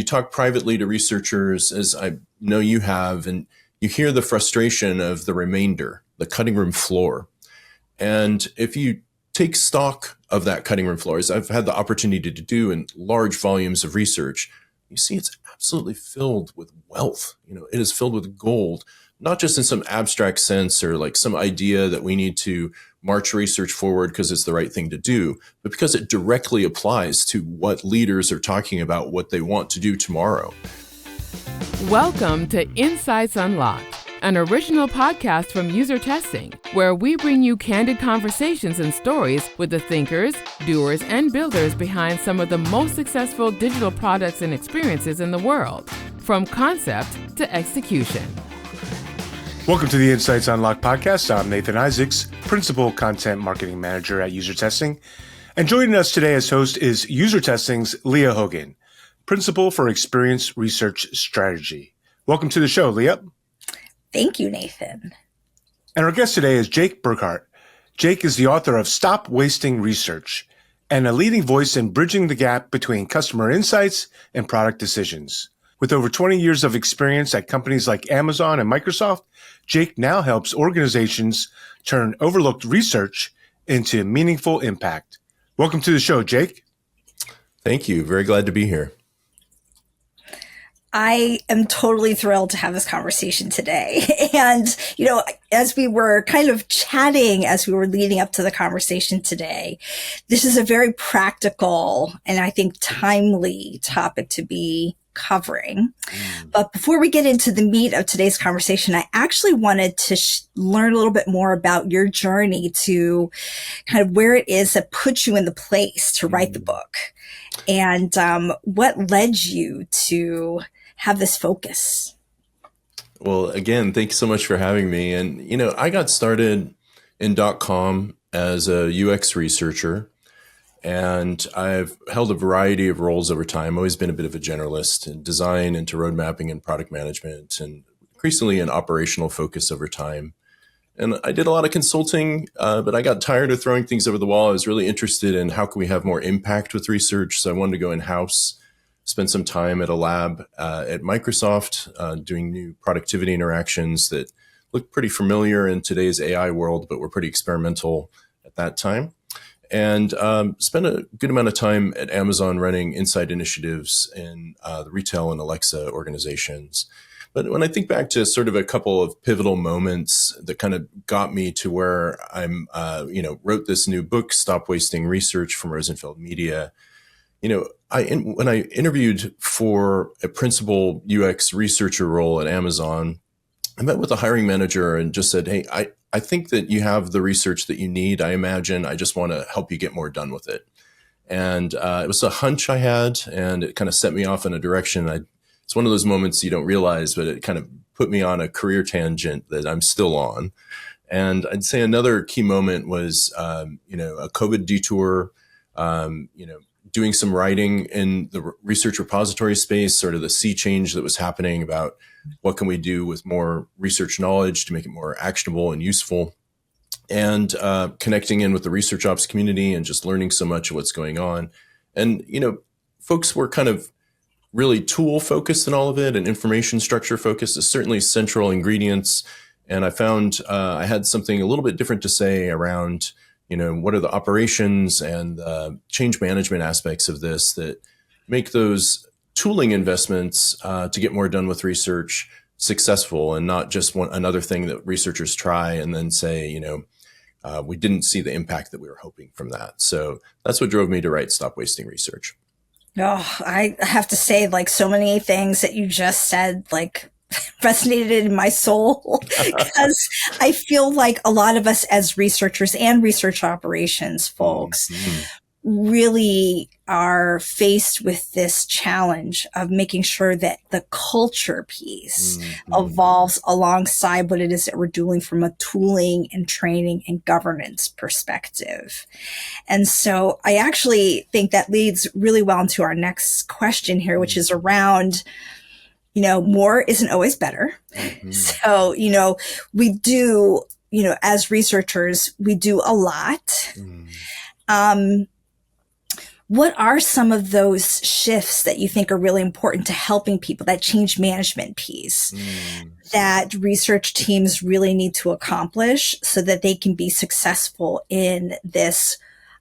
you talk privately to researchers, as I know you have, and you hear the frustration of the remainder, the cutting room floor. And if you take stock of that cutting room floor, as I've had the opportunity to do in large volumes of research, you see it's absolutely filled with wealth. It is filled with gold, not just in some abstract sense or like some idea that we need to march research forward because it's the right thing to do, but because it directly applies to what leaders are talking about, what they want to do tomorrow. Welcome to Insights Unlocked, an original podcast from User Testing, where we bring you candid conversations and stories with the thinkers, doers, and builders behind some of the most successful digital products and experiences in the world, from concept to execution. Welcome to the Insights Unlocked podcast. I'm Nathan Isaacs, Principal Content Marketing Manager at User Testing. And joining us today as host is User Testing's Lija Hogan, Principal for Experience Research Strategy. Welcome to the show, Lija. Thank you, Nathan. And our guest today is Jake Burghardt. Jake is the author of Stop Wasting Research and a leading voice in bridging the gap between customer insights and product decisions. With over 20 years of experience at companies like Amazon and Microsoft, Jake now helps organizations turn overlooked research into meaningful impact. Welcome to the show, Jake. Thank you. Very glad to be here. I am totally thrilled to have this conversation today. And, as we were kind of chatting as we were leading up to the conversation today, this is a very practical and I think timely topic to be covering. But before we get into the meat of today's conversation, I actually wanted to learn a little bit more about your journey to kind of where it is that put you in the place to write the book and what led you to have this focus. Well, again, thank you so much for having me. And, I got started in .com as a UX researcher, and I've held a variety of roles over time. Always been a bit of a generalist in design, into road mapping and product management, and increasingly an operational focus over time. And I did a lot of consulting, but I got tired of throwing things over the wall. I was really interested in how can we have more impact with research. So I wanted to go in-house, spent some time at a lab at Microsoft doing new productivity interactions that looked pretty familiar in today's AI world, but were pretty experimental at that time. And spent a good amount of time at Amazon running insight initiatives in the retail and Alexa organizations. But when I think back to sort of a couple of pivotal moments that kind of got me to where I'm, wrote this new book, Stop Wasting Research from Rosenfeld Media. When I interviewed for a principal UX researcher role at Amazon, I met with a hiring manager and just said, hey, I think that you have the research that you need. I imagine I just want to help you get more done with it. And it was a hunch I had, and it kind of set me off in a direction. It's one of those moments you don't realize, but it kind of put me on a career tangent that I'm still on. And I'd say another key moment was, a COVID detour, doing some writing in the research repository space, sort of the sea change that was happening about what can we do with more research knowledge to make it more actionable and useful, and connecting in with the research ops community and just learning so much of what's going on. And, folks were kind of really tool focused in all of it, and information structure focused is certainly central ingredients. And I found I had something a little bit different to say around what are the operations and change management aspects of this that make those tooling investments to get more done with research successful, and not just another thing that researchers try and then say, we didn't see the impact that we were hoping from that. So that's what drove me to write Stop Wasting Research. Oh, I have to say, so many things that you just said, resonated in my soul because I feel like a lot of us as researchers and research operations folks really are faced with this challenge of making sure that the culture piece evolves alongside what it is that we're doing from a tooling and training and governance perspective. And so I actually think that leads really well into our next question here, which is around more isn't always better. So, we do, as researchers, we do a lot. what are some of those shifts that you think are really important to helping people, that change management piece that research teams really need to accomplish so that they can be successful in this,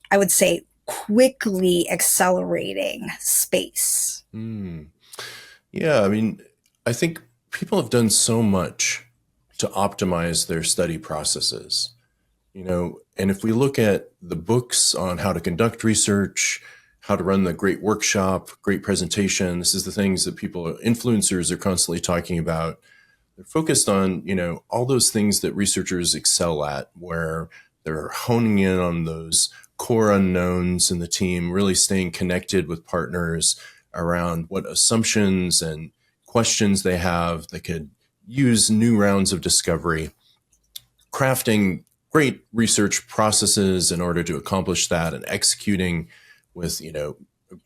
I would say, quickly accelerating space? Yeah, I mean, I think people have done so much to optimize their study processes, and if we look at the books on how to conduct research, how to run the great workshop, great presentation, this is the things that influencers are constantly talking about. They're focused on, all those things that researchers excel at, where they're honing in on those core unknowns in the team, really staying connected with partners around what assumptions and questions they have that could use new rounds of discovery, crafting great research processes in order to accomplish that, and executing with, a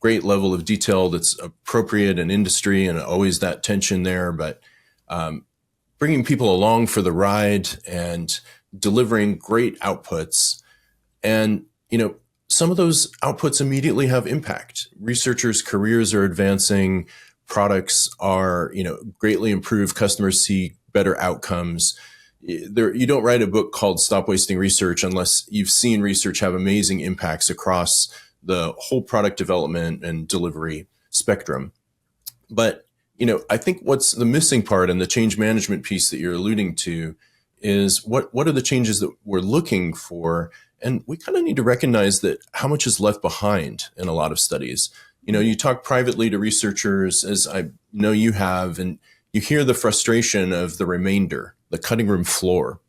great level of detail that's appropriate in industry, and always that tension there, but bringing people along for the ride and delivering great outputs. And, some of those outputs immediately have impact. Researchers' careers are advancing, products are, greatly improved, customers see better outcomes. You don't write a book called Stop Wasting Research unless you've seen research have amazing impacts across the whole product development and delivery spectrum. But, I think what's the missing part in the change management piece that you're alluding to is what are the changes that we're looking for? And we kind of need to recognize that how much is left behind in a lot of studies. You talk privately to researchers, as I know you have, and you hear the frustration of the remainder, the cutting room floor.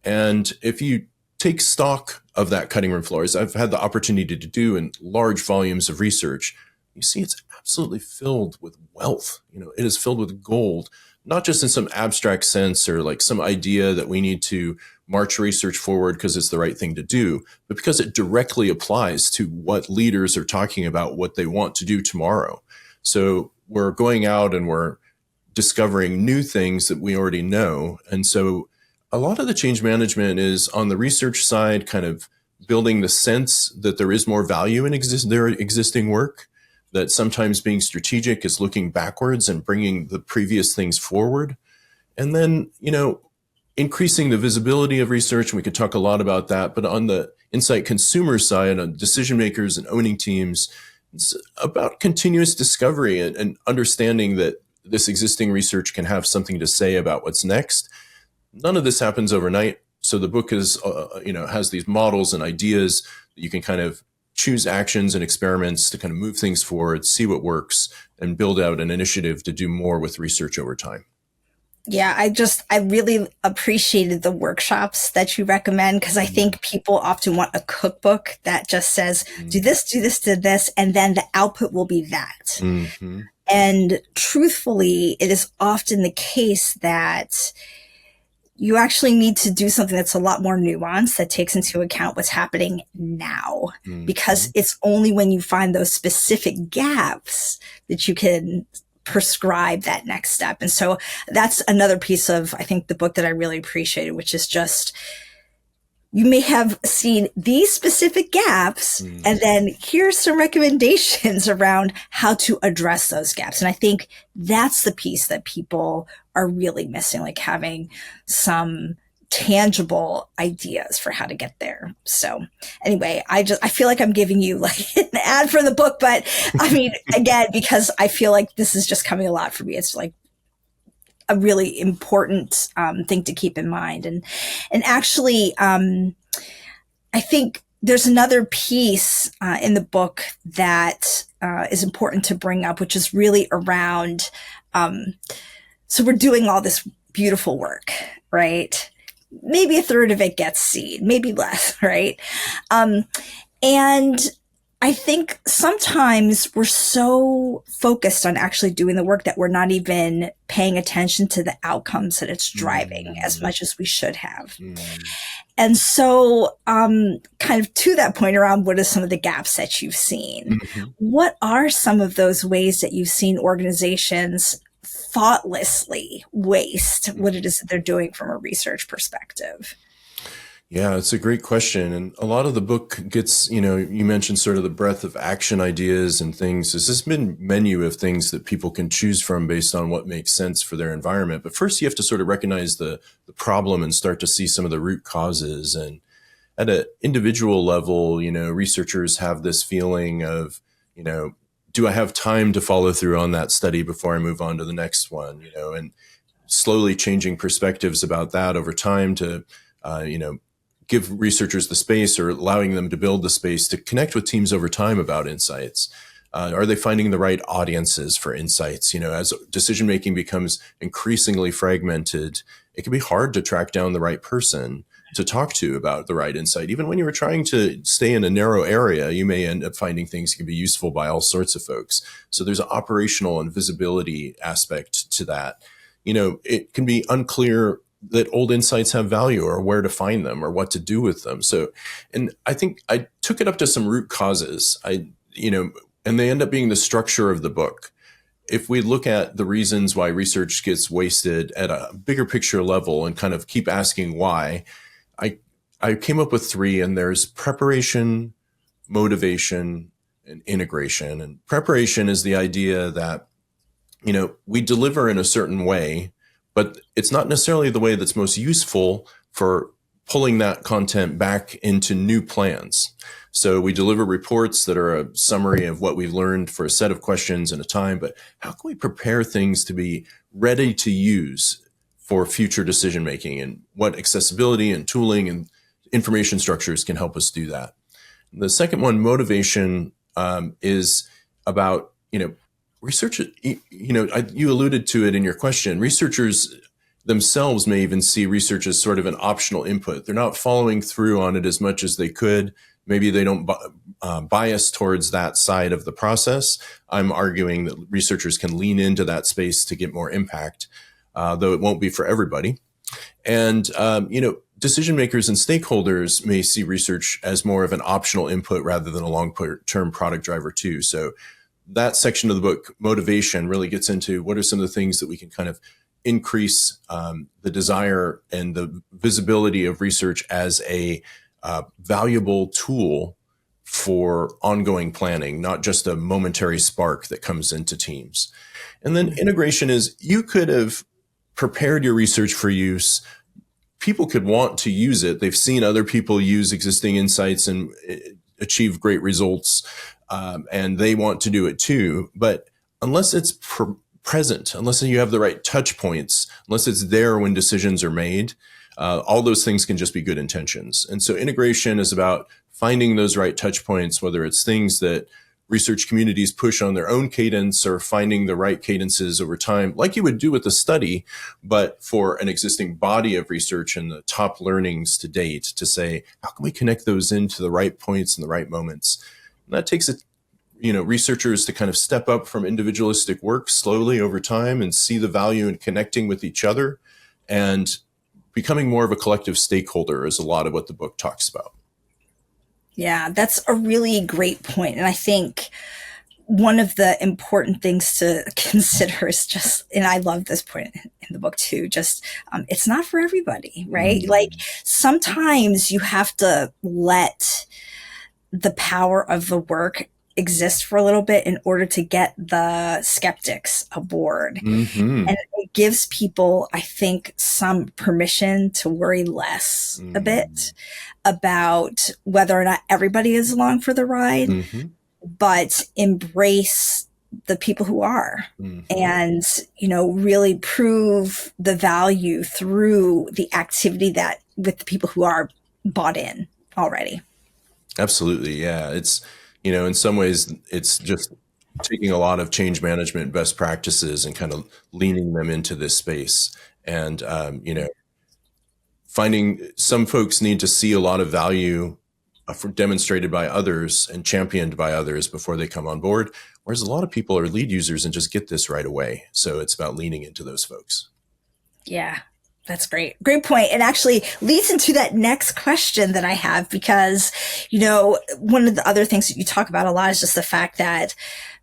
And if you take stock of that cutting room floor, as I've had the opportunity to do in large volumes of research, you see it's absolutely filled with wealth. It is filled with gold, not just in some abstract sense or like some idea that we need to march research forward because it's the right thing to do, but because it directly applies to what leaders are talking about, what they want to do tomorrow. So we're going out and we're discovering new things that we already know. And so a lot of the change management is on the research side, kind of building the sense that there is more value in their existing work, that sometimes being strategic is looking backwards and bringing the previous things forward. And then, increasing the visibility of research, and we could talk a lot about that, but on the insight consumer side, on decision makers and owning teams, it's about continuous discovery and understanding that this existing research can have something to say about what's next. None of this happens overnight. So the book is, has these models and ideas that you can kind of choose actions and experiments to kind of move things forward, see what works, and build out an initiative to do more with research over time. Yeah, I really appreciated the workshops that you recommend, because I think people often want a cookbook that just says, do this, do this, and then the output will be that. Mm-hmm. And truthfully, it is often the case that you actually need to do something that's a lot more nuanced, that takes into account what's happening now, because it's only when you find those specific gaps that you can prescribe that next step. And so that's another piece of, I think, the book that I really appreciated, which is just, you may have seen these specific gaps, and then here's some recommendations around how to address those gaps. And I think that's the piece that people are really missing, like having some tangible ideas for how to get there. So anyway, I feel like I'm giving you like an ad for the book, but I mean, again, because I feel like this is just coming a lot for me. It's like a really important thing to keep in mind. And actually, I think there's another piece in the book that is important to bring up, which is really around, so we're doing all this beautiful work, right? Maybe a third of it gets seen, maybe less, right? And I think sometimes we're so focused on actually doing the work that we're not even paying attention to the outcomes that it's driving as much as we should have. And so, kind of to that point around, what are some of the gaps that you've seen? What are some of those ways that you've seen organizations thoughtlessly waste what it is that they're doing from a research perspective? Yeah, it's a great question. And a lot of the book gets, you mentioned sort of the breadth of action ideas and things. There's this been menu of things that people can choose from based on what makes sense for their environment. But first you have to sort of recognize the problem and start to see some of the root causes. And at an individual level, researchers have this feeling of, do I have time to follow through on that study before I move on to the next one, and slowly changing perspectives about that over time to, give researchers the space or allowing them to build the space to connect with teams over time about insights. Are they finding the right audiences for insights? As decision making becomes increasingly fragmented, it can be hard to track down the right person to talk to about the right insight. Even when you were trying to stay in a narrow area, you may end up finding things can be useful by all sorts of folks. So there's an operational and visibility aspect to that. It can be unclear that old insights have value or where to find them or what to do with them. So, and I think I took it up to some root causes. And they end up being the structure of the book. If we look at the reasons why research gets wasted at a bigger picture level and kind of keep asking why, I came up with three, and there's preparation, motivation, and integration. And preparation is the idea that, we deliver in a certain way, but it's not necessarily the way that's most useful for pulling that content back into new plans. So we deliver reports that are a summary of what we've learned for a set of questions in a time, but how can we prepare things to be ready to use for future decision making, and what accessibility and tooling and information structures can help us do that? The second one, motivation, is about, research, you alluded to it in your question. Researchers themselves may even see research as sort of an optional input. They're not following through on it as much as they could. Maybe they don't bias towards that side of the process. I'm arguing that researchers can lean into that space to get more impact, though it won't be for everybody. And, decision makers and stakeholders may see research as more of an optional input rather than a long-term product driver too. So that section of the book, motivation, really gets into what are some of the things that we can kind of increase the desire and the visibility of research as a valuable tool for ongoing planning, not just a momentary spark that comes into teams. And then integration is, you could have prepared your research for use. People could want to use it. They've seen other people use existing insights and achieve great results, and they want to do it too. But unless it's present, unless you have the right touch points, unless it's there when decisions are made, all those things can just be good intentions. And so integration is about finding those right touch points, whether it's things that research communities push on their own cadence or finding the right cadences over time, like you would do with a study, but for an existing body of research and the top learnings to date, to say, how can we connect those into the right points and the right moments? And that takes researchers to kind of step up from individualistic work slowly over time and see the value in connecting with each other and becoming more of a collective stakeholder is a lot of what the book talks about. Yeah, that's a really great point. And I think one of the important things to consider is just, and I love this point in the book too, just it's not for everybody, right? Mm-hmm. Like sometimes you have to let the power of the work exist for a little bit in order to get the skeptics aboard. Mm-hmm. And it gives people, I think, some permission to worry less a bit about whether or not everybody is along for the ride, but embrace the people who are and, really prove the value through the activity that with the people who are bought in already. Absolutely. Yeah. It's, in some ways, it's just taking a lot of change management best practices and kind of leaning them into this space. And, finding some folks need to see a lot of value demonstrated by others and championed by others before they come on board. Whereas a lot of people are lead users and just get this right away. So it's about leaning into those folks. Yeah. That's great. Great point. It actually leads into that next question that I have because, one of the other things that you talk about a lot is just the fact that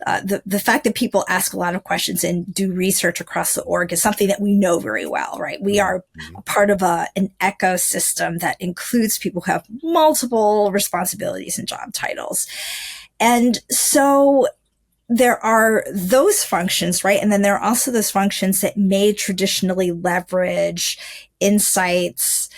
the fact that people ask a lot of questions and do research across the org is something that we know very well, right? We are a part of an ecosystem that includes people who have multiple responsibilities and job titles. And so there are those functions, right? And then there are also those functions that may traditionally leverage insights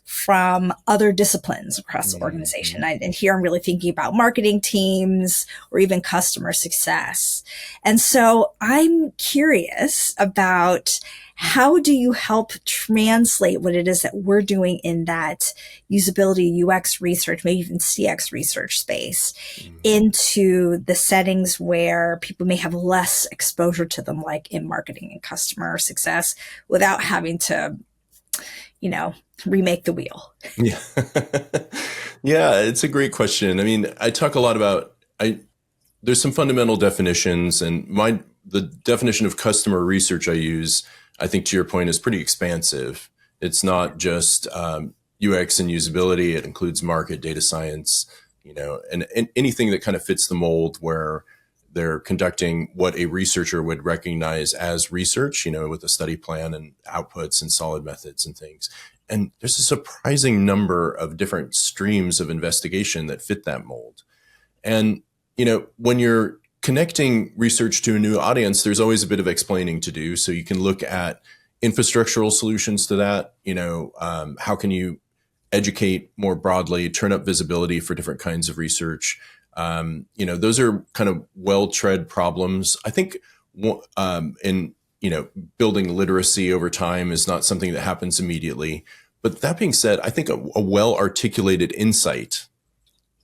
from other disciplines across the organization. And here I'm really thinking about marketing teams or even customer success. And so I'm curious about how do you help translate what it is that we're doing in that usability, UX research, maybe even CX research space into the settings where people may have less exposure to them, like in marketing and customer success, without having to, remake the wheel? Yeah. Yeah, it's a great question. I mean, I talk a lot about, there's some fundamental definitions, and the definition of customer research I use, I think to your point, is pretty expansive. It's not just UX and usability. It includes market, data science, and anything that kind of fits the mold where they're conducting what a researcher would recognize as research, with a study plan and outputs and solid methods and things. And there's a surprising number of different streams of investigation that fit that mold. And, when you're connecting research to a new audience, there's always a bit of explaining to do. So you can look at infrastructural solutions to that. How can you educate more broadly, turn up visibility for different kinds of research? Those are kind of well-tread problems. I think in building literacy over time is not something that happens immediately. But that being said, I think a well-articulated insight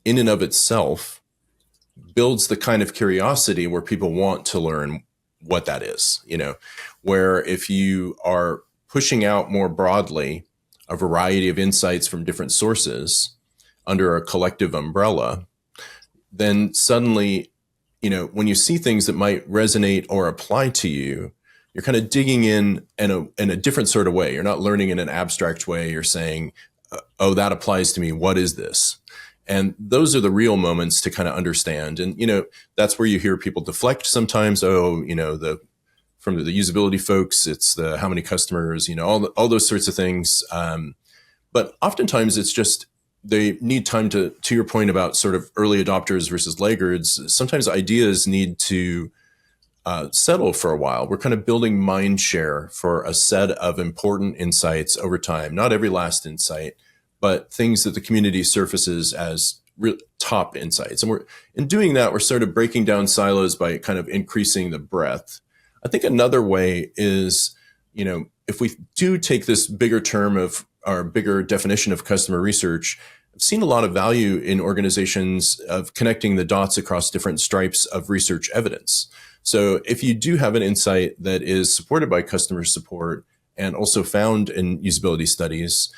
in and of itself builds the kind of curiosity where people want to learn what that is, where if you are pushing out more broadly a variety of insights from different sources under a collective umbrella, then suddenly, when you see things that might resonate or apply to you, you're kind of digging in a different sort of way. You're not learning in an abstract way. You're saying, oh, that applies to me. What is this? And those are the real moments to kind of understand. And, that's where you hear people deflect sometimes. Oh, from the usability folks, it's the how many customers, all those sorts of things. But oftentimes it's just, they need time to your point about sort of early adopters versus laggards. Sometimes ideas need to settle for a while. We're kind of building mind share for a set of important insights over time. Not every last insight, but things that the community surfaces as top insights. And in doing that, we're sort of breaking down silos by kind of increasing the breadth. I think another way is, if we do take this bigger term of our bigger definition of customer research, I've seen a lot of value in organizations of connecting the dots across different stripes of research evidence. So if you do have an insight that is supported by customer support and also found in usability studies,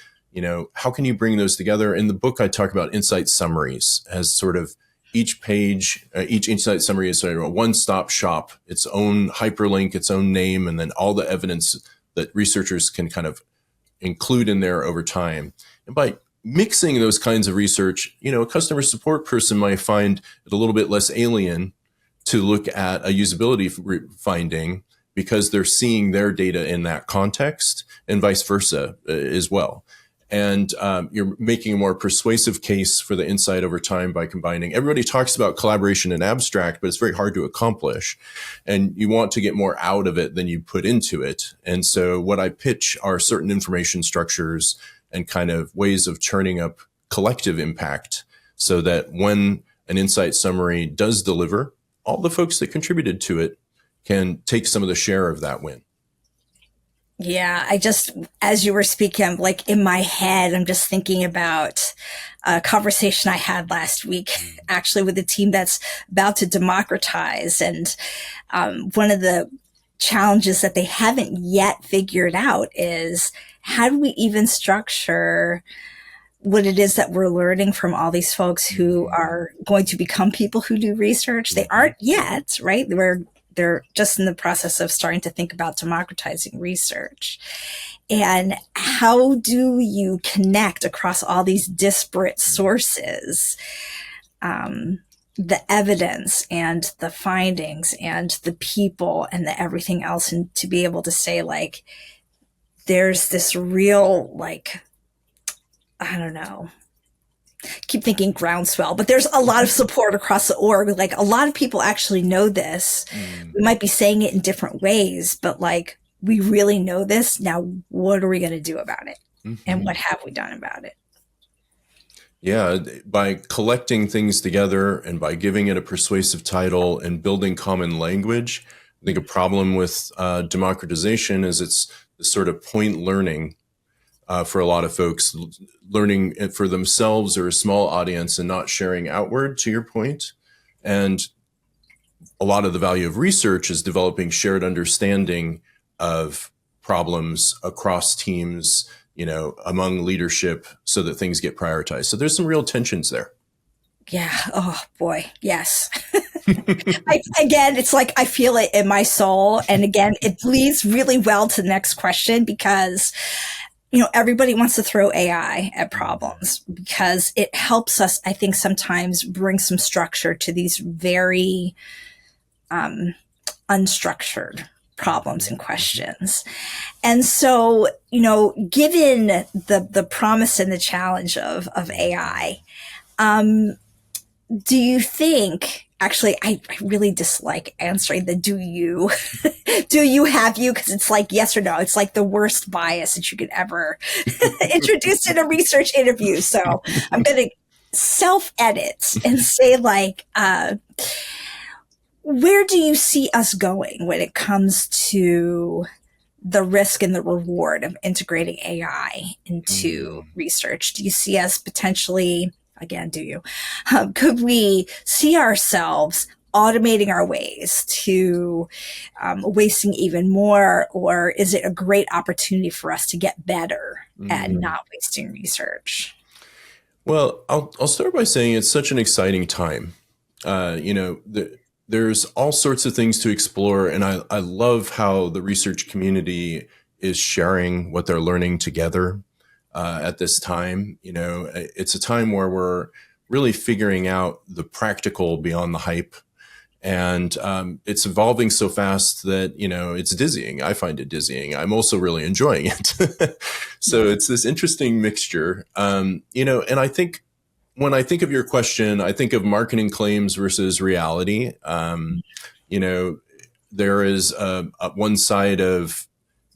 how can you bring those together? In the book, I talk about insight summaries as sort of each page, each insight summary is sort of a one-stop shop, its own hyperlink, its own name, and then all the evidence that researchers can kind of include in there over time. And by mixing those kinds of research, a customer support person might find it a little bit less alien to look at a usability finding because they're seeing their data in that context, and vice versa as well. And you're making a more persuasive case for the insight over time by combining. Everybody talks about collaboration and abstract, but it's very hard to accomplish. And you want to get more out of it than you put into it. And so what I pitch are certain information structures and kind of ways of turning up collective impact so that when an insight summary does deliver, all the folks that contributed to it can take some of the share of that win. Yeah, as you were speaking, I'm like in my head, I'm just thinking about a conversation I had last week, actually with a team that's about to democratize. And one of the challenges that they haven't yet figured out is how do we even structure what it is that we're learning from all these folks who are going to become people who do research? They aren't yet, right? We're they're just in the process of starting to think about democratizing research. And how do you connect across all these disparate sources, the evidence and the findings and the people and the everything else, and to be able to say, like, there's this real, like, I don't know, keep thinking groundswell, but there's a lot of support across the org. Like, a lot of people actually know this. We might be saying it in different ways, but like, we really know this. Now, what are we going to do about it? And what have we done about it? Yeah, by collecting things together and by giving it a persuasive title and building common language, I think a problem with democratization is it's this sort of point learning for a lot of folks, learning it for themselves or a small audience and not sharing outward, to your point. And a lot of the value of research is developing shared understanding of problems across teams, among leadership, so that things get prioritized. So there's some real tensions there. Yeah. Oh boy. Yes. Again, it's like I feel it in my soul. And again, it leads really well to the next question, because everybody wants to throw AI at problems because it helps us, I think, sometimes bring some structure to these very unstructured problems and questions. And so, given the promise and the challenge of AI, do you think, actually, I really dislike answering the do you, do you have you? Because it's like yes or no. It's like the worst bias that you could ever introduce in a research interview. So I'm going to self-edit and say, like, where do you see us going when it comes to the risk and the reward of integrating AI into research? Do you see us potentially, again, do you, could we see ourselves automating our ways to wasting even more? Or is it a great opportunity for us to get better at not wasting research? Well, I'll start by saying it's such an exciting time. There's all sorts of things to explore, and I love how the research community is sharing what they're learning together at this time. It's a time where we're really figuring out the practical beyond the hype, and it's evolving so fast that it's dizzying. I find it dizzying. I'm also really enjoying it. So it's this interesting mixture, and I think, when I think of your question, I think of marketing claims versus reality. There is one side of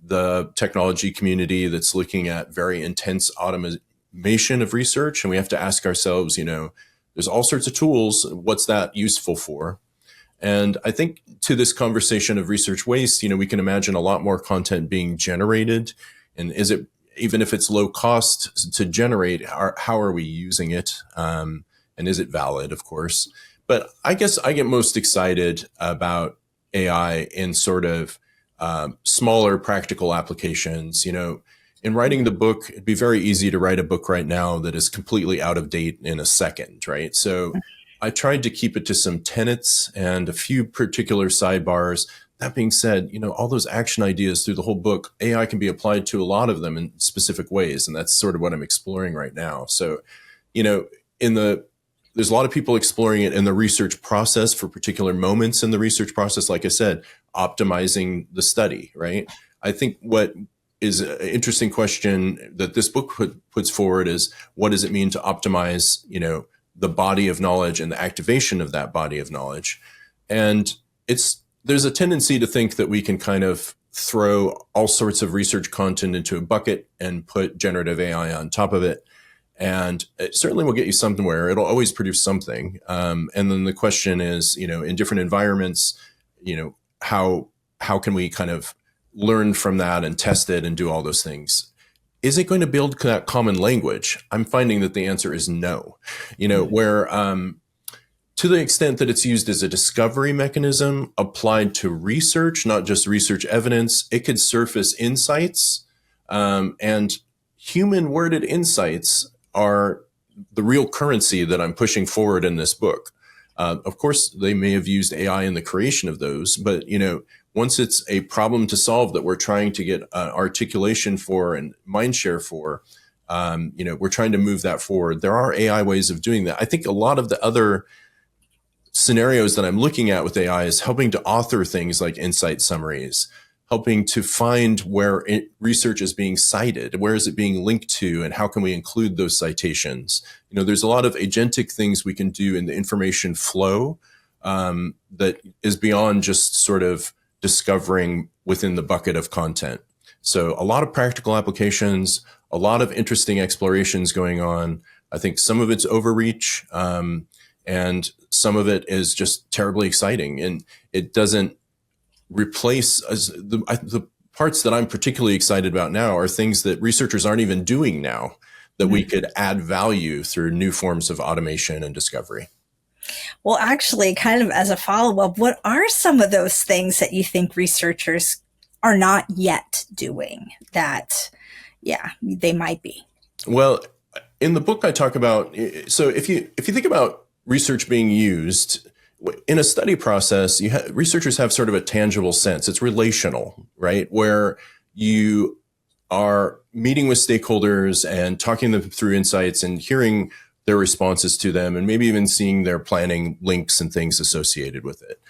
the technology community that's looking at very intense automation of research, and we have to ask ourselves, there's all sorts of tools. What's that useful for? And I think to this conversation of research waste, we can imagine a lot more content being generated. And is it, even if it's low cost to generate, how are we using it? And is it valid, of course? But I guess I get most excited about AI in sort of smaller practical applications. In writing the book, it'd be very easy to write a book right now that is completely out of date in a second, right? So I tried to keep it to some tenets and a few particular sidebars. That being said, all those action ideas through the whole book, AI can be applied to a lot of them in specific ways. And that's sort of what I'm exploring right now. So, there's a lot of people exploring it in the research process for particular moments in the research process. Like I said, optimizing the study, right? I think what is an interesting question that this book puts forward is, what does it mean to optimize, the body of knowledge and the activation of that body of knowledge? And there's a tendency to think that we can kind of throw all sorts of research content into a bucket and put generative AI on top of it. And it certainly will get you somewhere. It'll always produce something. And then the question is, in different environments, how can we kind of learn from that and test it and do all those things? Is it going to build that common language? I'm finding that the answer is no. Where to the extent that it's used as a discovery mechanism applied to research, not just research evidence, it could surface insights, and human worded insights are the real currency that I'm pushing forward in this book. Of course, they may have used AI in the creation of those, but once it's a problem to solve that we're trying to get articulation for and mind share for, we're trying to move that forward. There are AI ways of doing that. I think a lot of the other scenarios that I'm looking at with AI is helping to author things like insight summaries, helping to find where research is being cited, where is it being linked to, and how can we include those citations. There's a lot of agentic things we can do in the information flow that is beyond just sort of discovering within the bucket of content. So a lot of practical applications, a lot of interesting explorations going on. I think some of it's overreach, and some of it is just terribly exciting, and it doesn't replace the parts that I'm particularly excited about now are things that researchers aren't even doing now that we could add value through new forms of automation and discovery. Well, actually, kind of as a follow-up, what are some of those things that you think researchers are not yet doing that, they might be? Well, in the book I talk about, so if you think about research being used in a study process, researchers have sort of a tangible sense. It's relational, right? Where you are meeting with stakeholders and talking them through insights and hearing their responses to them, and maybe even seeing their planning links and things associated with it.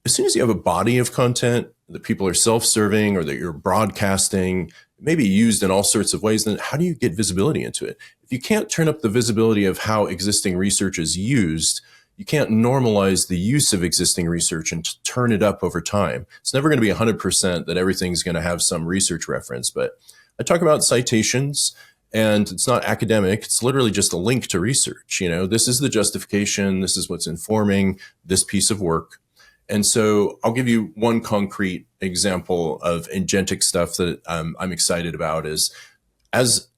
As soon as you have a body of content that people are self-serving or that you're broadcasting, maybe used in all sorts of ways, then how do you get visibility into it? If you can't turn up the visibility of how existing research is used, you can't normalize the use of existing research and turn it up over time. It's never going to be 100% that everything's going to have some research reference, but I talk about citations, and it's not academic. It's literally just a link to research. This is the justification. This is what's informing this piece of work. And so I'll give you one concrete example of agentic stuff that I'm excited about is, as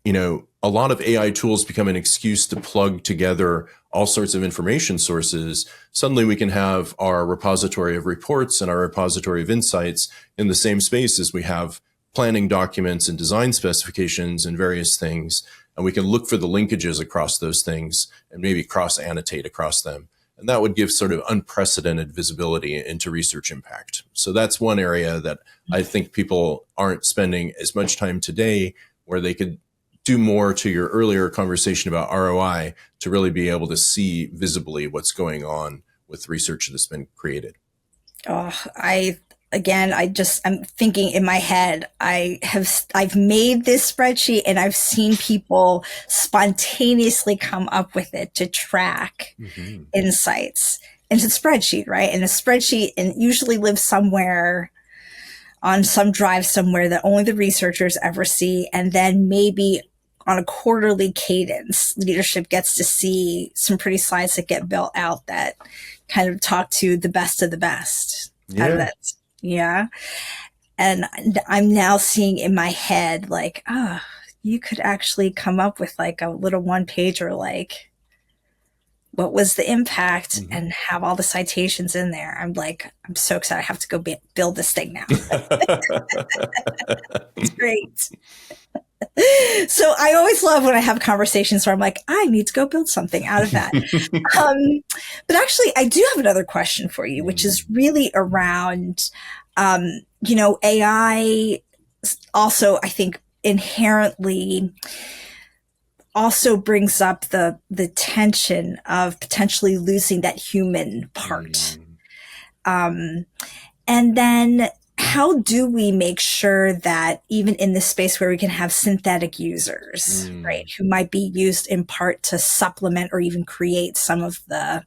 a lot of AI tools become an excuse to plug together all sorts of information sources. Suddenly we can have our repository of reports and our repository of insights in the same space as we have planning documents and design specifications and various things. And we can look for the linkages across those things and maybe cross-annotate across them. And that would give sort of unprecedented visibility into research impact. So that's one area that I think people aren't spending as much time today, where they could do more, to your earlier conversation about ROI, to really be able to see visibly what's going on with research that's been created. Oh, I'm thinking in my head, I've made this spreadsheet and I've seen people spontaneously come up with it to track insights. And it's a spreadsheet, right? And a spreadsheet usually lives somewhere on some drive somewhere that only the researchers ever see. And then maybe on a quarterly cadence, leadership gets to see some pretty slides that get built out that kind of talk to the best of the best. Yeah. And I'm now seeing in my head, like, you could actually come up with like a little one pager, like, what was the impact, and have all the citations in there. I'm so excited. I have to go build this thing now. It's great. So I always love when I have conversations where I'm like, I need to go build something out of that. But actually, I do have another question for you, which is really around, AI also, I think, inherently also brings up the tension of potentially losing that human part. And then how do we make sure that even in this space where we can have synthetic users, right, who might be used in part to supplement or even create some of the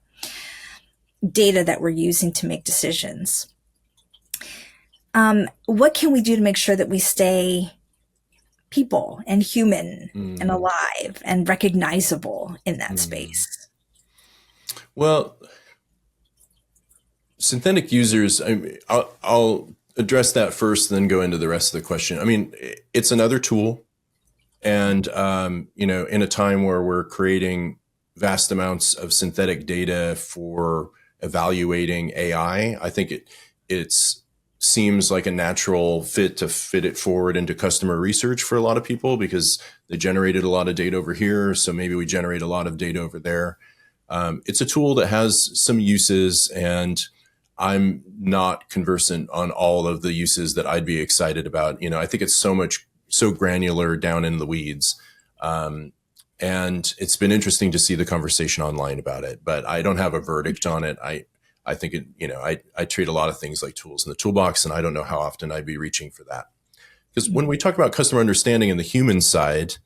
data that we're using to make decisions? What can we do to make sure that we stay people and human and alive and recognizable in that space? Well, synthetic users, I'll address that first, then go into the rest of the question. I mean, it's another tool. And, in a time where we're creating vast amounts of synthetic data for evaluating AI, I think it seems like a natural fit to fit it forward into customer research for a lot of people, because they generated a lot of data over here. So maybe we generate a lot of data over there. It's a tool that has some uses, and I'm not conversant on all of the uses that I'd be excited about. I think it's so granular down in the weeds. And it's been interesting to see the conversation online about it, but I don't have a verdict on it. I think I treat a lot of things like tools in the toolbox, and I don't know how often I'd be reaching for that. Because when we talk about customer understanding and the human side,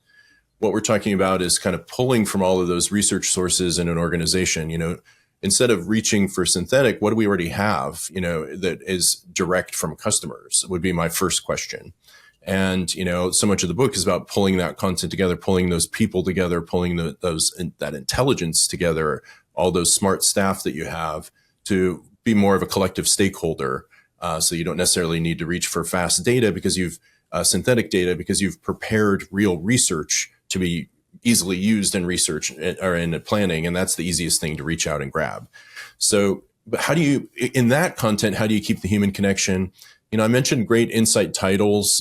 what we're talking about is kind of pulling from all of those research sources in an organization. Instead of reaching for synthetic, what do we already have, that is direct from customers would be my first question. And, so much of the book is about pulling that content together, pulling those people together, pulling that intelligence together, all those smart staff that you have to be more of a collective stakeholder. So you don't necessarily need to reach for fast data because you've synthetic data, because you've prepared real research to be easily used in research or in planning. And that's the easiest thing to reach out and grab. So, but in that content, how do you keep the human connection? I mentioned great insight titles,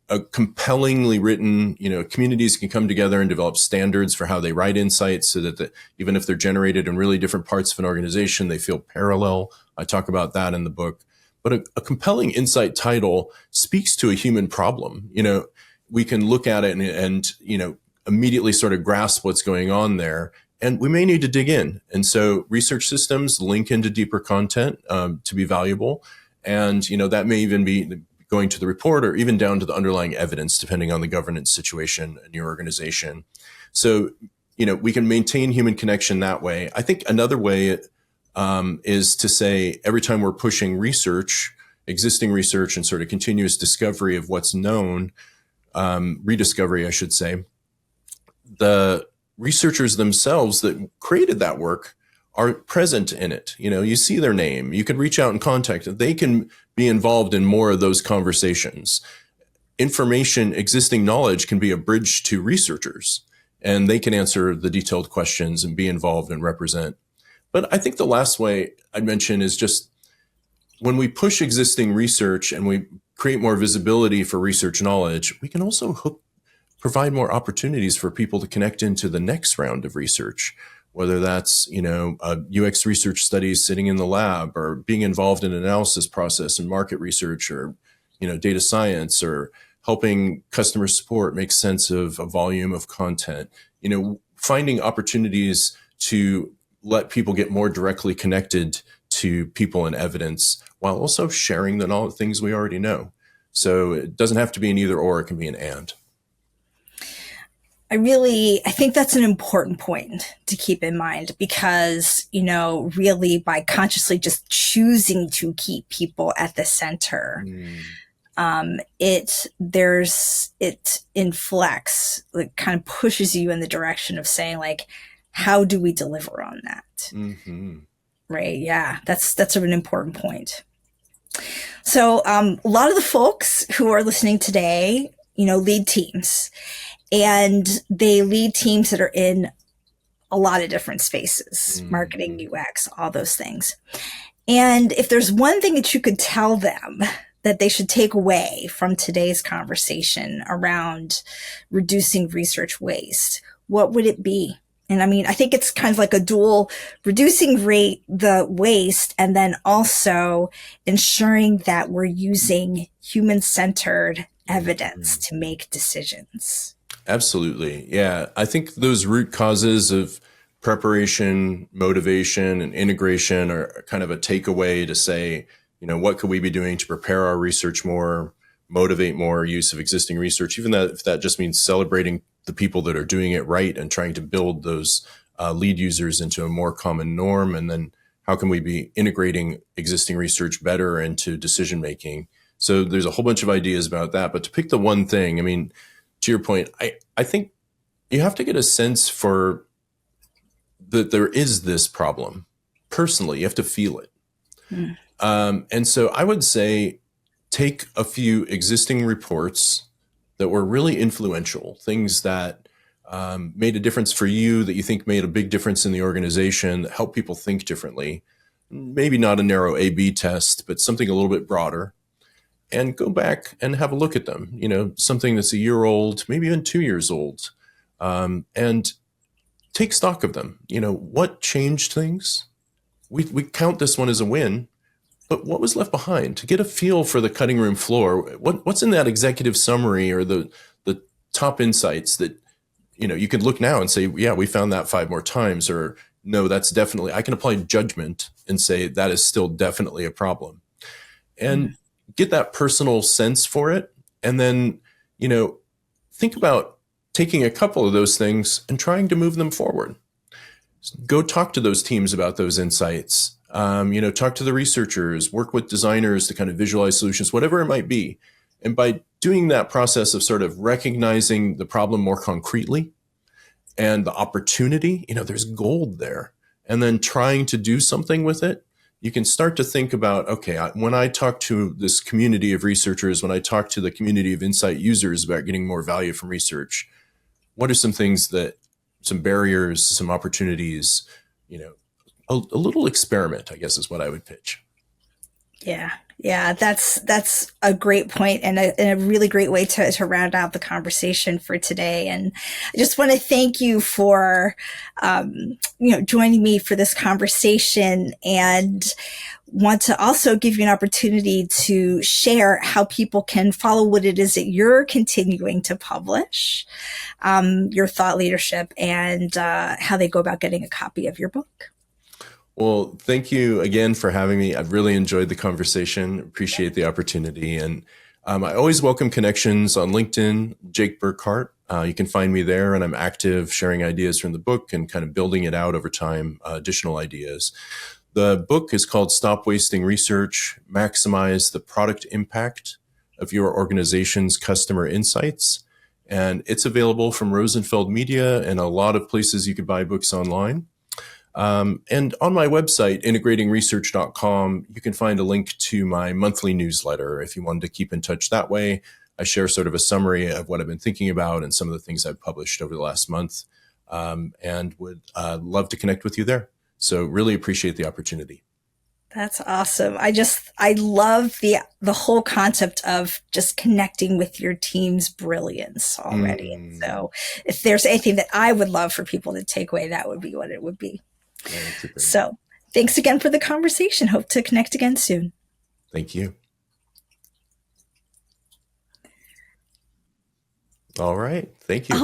a compellingly written, communities can come together and develop standards for how they write insights so that even if they're generated in really different parts of an organization, they feel parallel. I talk about that in the book. But a compelling insight title speaks to a human problem. We can look at it and immediately sort of grasp what's going on there. And we may need to dig in. And so research systems link into deeper content to be valuable. And, that may even be going to the report or even down to the underlying evidence, depending on the governance situation in your organization. So, we can maintain human connection that way. I think another way is to say every time we're pushing existing research and sort of continuous discovery of what's known, rediscovery, I should say, the researchers themselves that created that work are present in it. You see their name, you can reach out and contact them. They can be involved in more of those conversations. Existing knowledge can be a bridge to researchers, and they can answer the detailed questions and be involved and represent. But I think the last way I'd mention is just when we push existing research and we create more visibility for research knowledge, we can also provide more opportunities for people to connect into the next round of research, whether that's, UX research studies sitting in the lab or being involved in an analysis process and market research or, data science or helping customer support make sense of a volume of content, finding opportunities to let people get more directly connected to people and evidence while also sharing the things we already know. So it doesn't have to be an either or, it can be an and. I think that's an important point to keep in mind because, really by consciously just choosing to keep people at the center, it inflects, like kind of pushes you in the direction of saying like, how do we deliver on that? Mm-hmm. Right. Yeah. That's an important point. So, a lot of the folks who are listening today, lead teams. And they lead teams that are in a lot of different spaces, marketing, UX, all those things. And if there's one thing that you could tell them that they should take away from today's conversation around reducing research waste, what would it be? And I think it's kind of like a dual reducing the waste and then also ensuring that we're using human-centered evidence to make decisions. Absolutely. Yeah. I think those root causes of preparation, motivation, and integration are kind of a takeaway to say, what could we be doing to prepare our research more, motivate more use of existing research, even if that just means celebrating the people that are doing it right and trying to build those lead users into a more common norm. And then how can we be integrating existing research better into decision making? So there's a whole bunch of ideas about that. But to pick the one thing, to your point, I think you have to get a sense for that there is this problem. Personally, you have to feel it. And so I would say take a few existing reports that were really influential, things that made a difference for you, that you think made a big difference in the organization, that help people think differently. Maybe not a narrow A/B test, but something a little bit broader. And go back and have a look at them, something that's a year old, maybe even 2 years old. And take stock of them. What changed things? We count this one as a win, but what was left behind? To get a feel for the cutting room floor, what's in that executive summary or the top insights that you can look now and say, yeah, we found that 5 more times, or no, that's definitely, I can apply judgment and say that is still definitely a problem, and get that personal sense for it. And then, think about taking a couple of those things and trying to move them forward. Go talk to those teams about those insights. Talk to the researchers, work with designers to kind of visualize solutions, whatever it might be. And by doing that process of sort of recognizing the problem more concretely and the opportunity, there's gold there. And then trying to do something with it, you can start to think about, okay, when I talk to this community of researchers, when I talk to the community of insight users about getting more value from research, what are some things some barriers, some opportunities, a little experiment, I guess, is what I would pitch. Yeah, that's a great point and a really great way to round out the conversation for today. And I just want to thank you for, joining me for this conversation, and want to also give you an opportunity to share how people can follow what it is that you're continuing to publish, your thought leadership, and how they go about getting a copy of your book. Well, thank you again for having me. I've really enjoyed the conversation. Appreciate the opportunity. And I always welcome connections on LinkedIn, Jake Burghardt. You can find me there, and I'm active sharing ideas from the book and kind of building it out over time, additional ideas. The book is called Stop Wasting Research, Maximize the Product Impact of Your Organization's Customer Insights. And it's available from Rosenfeld Media and a lot of places you could buy books online. And on my website, integratingresearch.com, you can find a link to my monthly newsletter if you wanted to keep in touch that way. I share sort of a summary of what I've been thinking about and some of the things I've published over the last month, and would love to connect with you there. So really appreciate the opportunity. That's awesome. I love the whole concept of just connecting with your team's brilliance already. And so if there's anything that I would love for people to take away, that would be what it would be. Yeah, so thanks again for the conversation. Hope to connect again soon. Thank you. All right. Thank you.